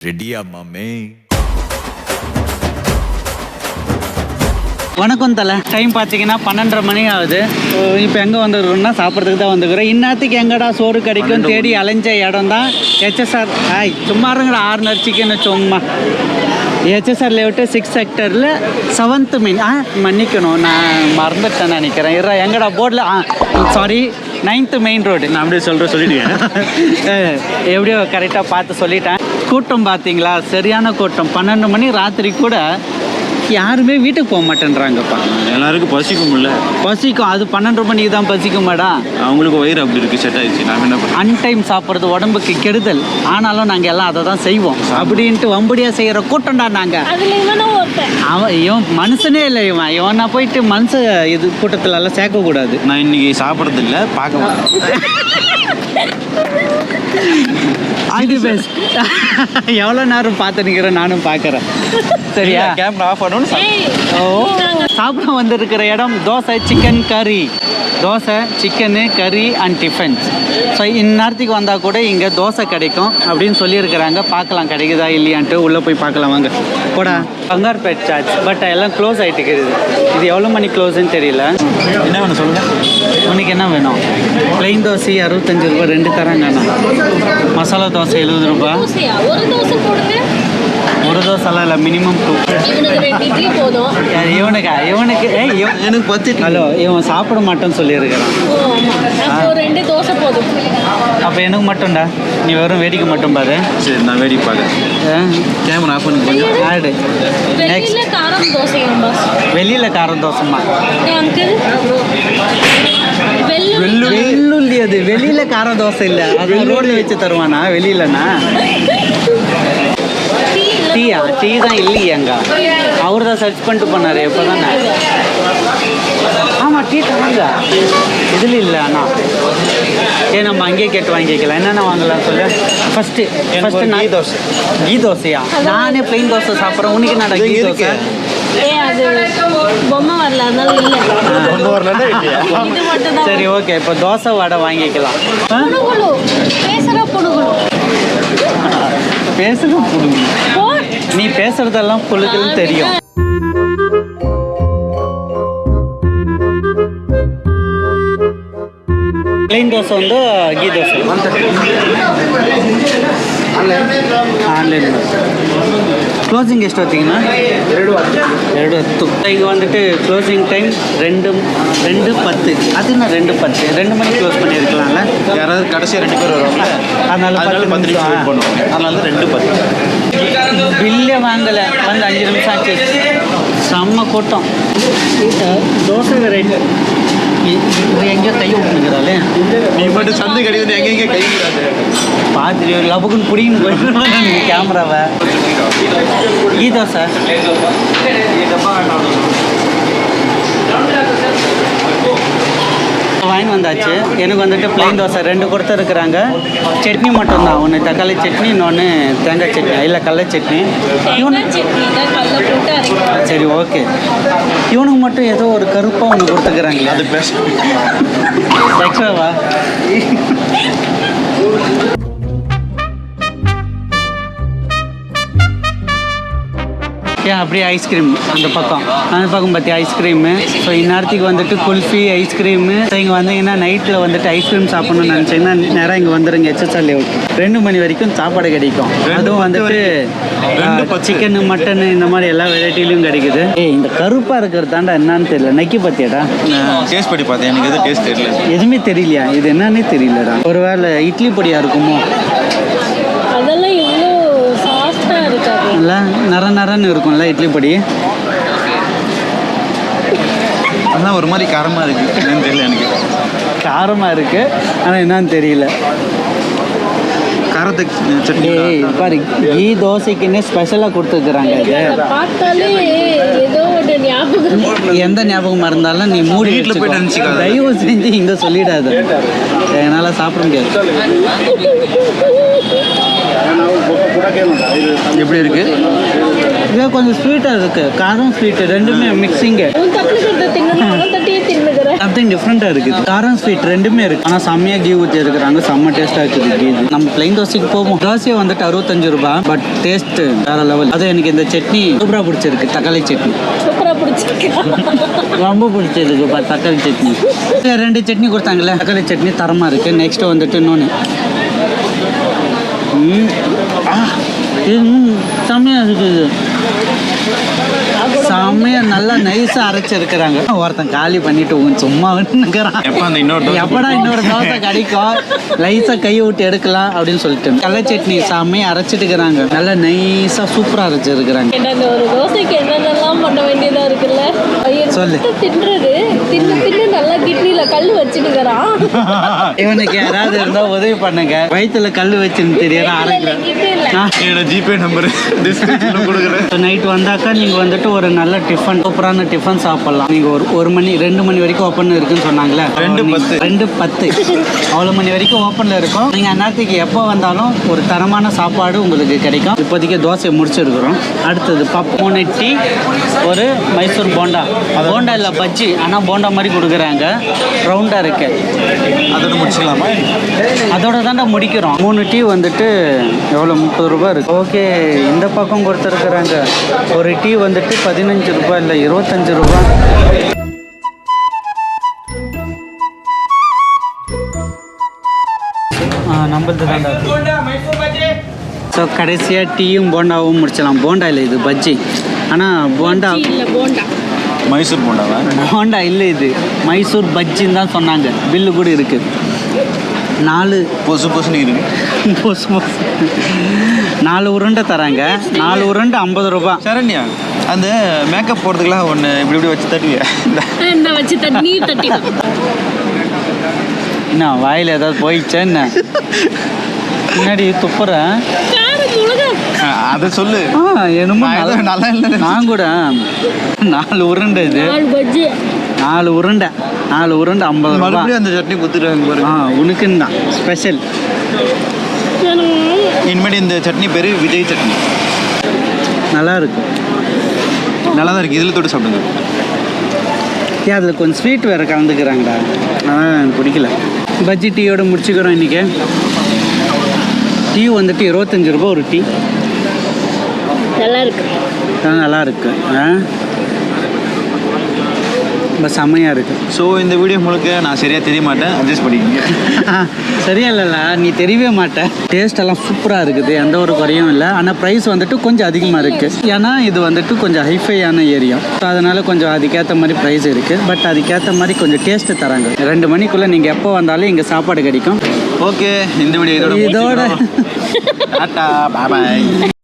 ரெடியா மாமே? வணக்கம் தலை. டைம் பார்த்தீங்கன்னா 12:30 மணி ஆகுது. இப்போ எங்கே வந்துருக்கோம்னா சாப்பிட்றதுக்கு தான் வந்துக்கிறோம். இந்நேரத்துக்கு எங்கடா சோறு கிடைக்கும் தேடி அலைஞ்ச இடம் தான் ஹெச்எஸ்ஆர். சும்மா இருங்கடா 6 சிக்கன் சும்மா. HSR layout 6 செக்டரில் 7th main. மன்னிக்கணும், நான் மறந்துட்டேன் நினைக்கிறேன். எங்கடா போர்டில் சாரி 9th மெயின் ரோடு. நான் அப்படியே சொல்லிடுவேன். எப்படியோ கரெக்டாக பார்த்து சொல்லிட்டேன். கூட்டம் பார்த்தீங்களா, சரியான கூட்டம். 12 மணி ராத்திரி கூட யாருமே வீட்டுக்கு போக மாட்டேன்றாங்கப்பா. எல்லாருக்கும் பசிக்கும்ல. பசிக்கும், அது 12 மணிக்கு தான் பசிக்குமாடா. அவங்களுக்கு வயிறு அப்படி இருக்கு, செட் ஆயிடுச்சு. நான் என்ன பண்ணேன், அன்டைம் சாப்பிட்றது உடம்புக்கு கெடுதல். ஆனாலும் நாங்கள் எல்லாம் அதை தான் செய்வோம் அப்படின்ட்டு வம்படியாக செய்கிற கூட்டம்டா நாங்கள். அவன் இவன் மனுஷனே இல்லை. இவன் நான் போயிட்டு மனுஷ இது கூட்டத்துல எல்லாம் சேர்க்கக்கூடாது. நான் இன்னைக்கு சாப்பிட்றது இல்லை, பார்க்க மாட்டேன். அது பெஸ்ட். எவ்வளோ நேரம் பார்த்துருக்கிறேன், நானும் பார்க்குறேன். சரியா, கேமரா ஆஃப் பண்ணணும். ஓ, சாப்பிட வந்திருக்கிற இடம் தோசை சிக்கன் கறி. தோசை சிக்கனு கறி அண்ட் டிஃபன்ஸ். ஸோ இந்நேரத்துக்கு வந்தால் கூட இங்கே தோசை கிடைக்கும் அப்படின்னு சொல்லியிருக்கிறாங்க. பார்க்கலாம் கிடைக்குதா இல்லையான்ட்டு. உள்ளே போய் பார்க்கலாம் வாங்க. போடா, பங்கார்பேட் சார்ஜ். பட் எல்லாம் க்ளோஸ் ஆகிட்டுக்குது. இது எவ்வளோ மணி க்ளோஸ்ன்னு தெரியல. என்ன வேணும் சொல்லுங்கள். உனக்கு என்ன வேணும்? ப்ளைன் தோசை 65 ரூபா 2 தராங்கண்ணா. மசாலா தோசை 70 ரூபா. ஒரு தோசைலாம் இல்லை, மினிமம் 2. இவனுக்கு எனக்கு பத்து. ஹலோ, இவன் சாப்பிட மாட்டேன்னு சொல்லியிருக்கிறான். அப்போ எனக்கு மட்டும்டா, நீ வெறும் வேடிக்கை மட்டும் பாரு. சரி, நான் வேடிக்கை பார்க்குறேன். கேமரா ஆஃப் பண்ணி கொஞ்சம் ஆடு. நெக்ஸ்ட் வெளியில் காரம் தோசைம்மா. வெள்ளுள்ளி. அது வெளியில் காரம் தோசை இல்லை, அது ரோடில் வச்சு தருவானா வெளியிலண்ணா? டீ தான் இல்லையாங்க. அவர் தான் சர்ச் பண்ணிட்டு பண்ணார் இப்போ தானே. ஆமாம், டீ தராங்க. இதில் இல்லை அண்ணா. நம்ம அங்கேயே கேட்டு வாங்கிக்கலாம். என்னென்ன வாங்கலாம் சொல்லு. ஃபஸ்ட்டு நான் தோசை. கீ தோசையா? நானே ப்ளைன் தோசை சாப்பிட்றேன். உனக்கு என்னடா கீ தோசை? சரி, ஓகே. இப்போ தோசை வடை வாங்கிக்கலாம். பேசுறது புடுங்க. நீ பேசுறதெல்லாம் புழுக்குன்னு தெரியும். ப்ளைன் தோசை வந்து கீ தோசை. ஆன்லைன் க்ளோசிங் ಎಷ್ಟು ಹೊತ್ತಿಗೆನಾ? 2:10. ಈಗ வந்துட்டு க்ளோசிங் டைம் 2:10. அது என்ன 2:10? 2 மணிக்கு க்ளோஸ் பண்ணியிருக்கலாம்ல. யாராவது கடைசியாக 2 பேர் வருவாங்க, அதனால 10 நிமிஷம் வெயிட் பண்ணுவோம். அதனால 2:10. பில்லே வாங்கலை, வந்து 5 நிமிஷம் ஆச்சு. செம்ம கூட்டம். தோசை வெரைட்டி எங்கேயோ கை விட்டுனுங்கிறாளே. நீ மட்டும் சந்தை கிடையாது, எங்கெங்கே கை பார்த்துட்டு லபுக்குன்னு பிடிக்குன்னு போயிட்டு கேமராவை. கீ தோசை வாங்கி வந்தாச்சு. எனக்கு வந்துட்டு ப்ளைன் தோசை 2 கொடுத்துருக்குறாங்க. சட்னி மட்டும்தான். ஒன்று தக்காளி சட்னி, இன்னொன்று தேங்காய் சட்னி, இல்லை கடலை சட்னி. சரி, ஓகே. இவனுக்கு மட்டும் ஏதோ ஒரு கருப்பாக ஒன்று கொடுத்துக்கிறாங்களே, அது பேச எக்ஸ்ட்ராவா? அப்படியே ஐஸ்கிரீம் அந்த பக்கம் பார்த்தி ஐஸ்கிரீமு. ஸோ இந்நேரத்துக்கு வந்துட்டு குல்ஃபி ஐஸ்கிரீமு. ஸோ இங்கே வந்தீங்கன்னா நைட்டில் வந்துட்டு ஐஸ்கிரீம் சாப்பிட்ணுன்னு நினச்சிங்கன்னா நேராக இங்கே வந்துடுங்க. ஹெச்எஸ்ஆர் லேஅவுட் 2 மணி வரைக்கும் சாப்பாடு கிடைக்கும். அதுவும் வந்துட்டு சிக்கனு மட்டனு இந்த மாதிரி எல்லா வெரைட்டிலையும் கிடைக்குது. இந்த கருப்பாக இருக்கிறது தாண்டா என்னன்னு தெரியல. நக்கி பார்த்தியாடா? டேஸ்ட் பண்ணி பார்த்தேன், எனக்கு எதுவும் டேஸ்ட் தெரியல. எதுவுமே தெரியலையா? இது என்னன்னே தெரியலடா. ஒருவேளை இட்லி பொடியாக இருக்குமோ? நரன்னு இருக்கும்ல இட்லி பொடி. ஆனால் ஒரு மாதிரி காரமாக இருக்குது. என்னன்னு தெரியல எனக்கு. காரமாக இருக்குது, ஆனால் என்னன்னு தெரியல. காரத்துக்கு சட்னி பாரு, கீ தோசைக்குன்னே ஸ்பெஷலாக கொடுத்துருக்குறாங்க. எந்த ஞாபகமாக இருந்தாலும் நீ மூடி வீட்டில் போய் நினச்சிக்க. தயவு செஞ்சு இங்கே சொல்லிடாது, என்னால் சாப்பிட முடியாது. எப்படி இருக்கு? இது கொஞ்சம் ஸ்வீட்டாக இருக்குது, காரம் ஸ்வீட்டு ரெண்டுமே மிக்சிங்கு. சம்திங் டிஃப்ரெண்ட்டாக இருக்குது. காரம் ஸ்வீட் ரெண்டுமே இருக்குது. ஆனால் செம்மையாக கீ ஊற்றி இருக்கிறாங்க. செம்ம டேஸ்ட்டாக இருக்குது கீ. நம்ம பிளைன் தோசைக்கு போவோம். தோசை வந்துட்டு 65 ரூபாய். பட் டேஸ்ட் வேற லெவல். அது எனக்கு இந்த சட்னி சூப்பராக பிடிச்சிருக்கு. தக்காளி சட்னி சூப்பரா பிடிச்சிருக்கு. ரொம்ப பிடிச்சிருக்கு. தக்காளி சட்னி 2 சட்னி கொடுத்தாங்களே. தக்காளி சட்னி தரமாக இருக்குது. நெக்ஸ்ட் வந்துட்டு இன்னொன்று செம்மையாக இருக்குது. செம்மையாக நல்லா நைஸாக அரைச்சிருக்கிறாங்க. ஒருத்தன் காலி பண்ணிட்டு சும்மா நிற்கிறான். எப்படா இன்னொரு தோசை கிடைக்கும், லைஸாக கையை விட்டு எடுக்கலாம் அப்படின்னு சொல்லிட்டு கடலை சட்னி செம்மையாக அரைச்சிட்டு இருக்கிறாங்க. நல்லா நைஸாக சூப்பராக அரைச்சிருக்கிறாங்க. என்னங்க ஒரு தோசைக்கு என்னென்னலாம் பண்ண வேண்டியதா இருக்குல்ல. சொல்லு. தின்றது தின்னு நல்லா கிட்னில கல் வச்சுட்டுக்கிறான். இவனுக்கு யாராவது இருந்தா உதவி பண்ணுங்க. வயிற்றுல கல் வச்சுன்னு தெரியல அரைக்கிறேன். என்னோட ஜிபே நம்பர் டிஸ்கிரிப்ஷன்ல கொடுக்குறேன். நைட் வந்தாக்கா நீங்க வந்துட்டு ஒரு நல்ல டிஃபன், சூப்பரான டிஃபன் சாப்பிடலாம். நீங்க ஒரு மணி 2 மணி வரைக்கும் ஓப்பன் இருக்குன்னு சொன்னாங்களே. 2:10 அவ்வளோ மணி வரைக்கும் ஓப்பன்ல இருக்கும். நீங்க அந்நேரத்துக்கு எப்போ வந்தாலும் ஒரு தரமான சாப்பாடு உங்களுக்கு கிடைக்கும். இப்போதைக்கு தோசையை முடிச்சிருக்கிறோம். அடுத்தது பப்பு டீ, ஒரு மைசூர் போண்டா. போண்டா இல்லை பஜ்ஜி, ஆனால் போண்டா மாதிரி கொடுக்குறாங்க. ரவுண்டாக இருக்கு. அதோட முடிச்சுக்கலாமா? அதோட தாண்டா முடிக்கிறோம். 3 டீ வந்துட்டு எவ்வளோ 30 ரூபாய் இருக்கு. ஓகே, இந்த பக்கம் கொடுத்துருக்குறாங்க. ஒரு டீ வந்துட்டு 15 ரூபாய் இல்லை 25 ரூபாய். நம்மளது தாண்டா. ஸோ கடைசியாக டீயும் போண்டாவும் முடிச்சலாம். போண்டா இல்லை, இது பஜ்ஜி. ஆனால் போண்டா இல்ல போண்டா. மைசூர் போண்டாவா? போண்டா இல்லை, இது மைசூர் பஜ்ஜின்னு தான் சொன்னாங்க. பில்லு கூட இருக்குது. 4 பொசுன்னு இருக்கு. 4 உருண்டை தராங்க. 4 உருண்டை 50 ரூபாய். சரண்யா, அந்த மேக்கப் போடுறதுக்குலாம் ஒன்று இப்படி வச்சு தட்டுவியா? இந்த வச்சு தண்ணி தட்டி என்ன வாயில் ஏதாவது போயிடுச்சா என்ன? முன்னாடி துப்புற அதை சொல்லு. என்னமோ நல்லா இல்லை. நான் கூட 4 உருண்டை இது. 4 உருண்டை 50 ரூபாய். மறுபடியும் அந்த சட்னி குத்துறாங்க பாரு. உனக்குன்னு தான் ஸ்பெஷல். இனிமேல் இந்த சட்னி பேர் விஜய் சட்னி. நல்லா இருக்கு. நல்லா தான் இருக்குது. இதில் தொட்டு சாப்பிடுங்க. அதில் கொஞ்சம் ஸ்வீட் வேறு கலந்துக்கிறாங்கடா. அதனால் எனக்கு பிடிக்கல. பஜ்ஜி டீயோடு முடிச்சுக்கிறோம் இன்றைக்கி. டீ வந்துட்டு 25 ரூபாய் ஒரு டீ. நல்லா இருக்கு. நல்லா இருக்கு. ரொம்ப செம்மையாக இருக்குது. ஸோ இந்த வீடியோ முழுக்க நான் சரியாக தெரிய மாட்டேன், அட்ஜஸ்ட் பண்ணிக்கோங்க. சரியா இல்லைல்ல, நீ தெரியவே மாட்டேன். டேஸ்ட் எல்லாம் சூப்பராக இருக்குது, எந்த ஒரு குறையும் இல்லை. ஆனால் ப்ரைஸ் வந்துட்டு கொஞ்சம் அதிகமாக இருக்குது. ஏன்னா இது வந்துட்டு கொஞ்சம் ஹைஃபையான ஏரியா. ஸோ அதனால் கொஞ்சம் அதுக்கேற்ற மாதிரி ப்ரைஸ் இருக்குது. பட் அதுக்கேற்ற மாதிரி கொஞ்சம் டேஸ்ட்டு தராங்க. 2 மணிக்குள்ளே நீங்கள் எப்போ வந்தாலும் இங்கே சாப்பாடு கிடைக்கும். ஓகே, இந்த வீடியோ இதோட டாடா, பாய் பாய்.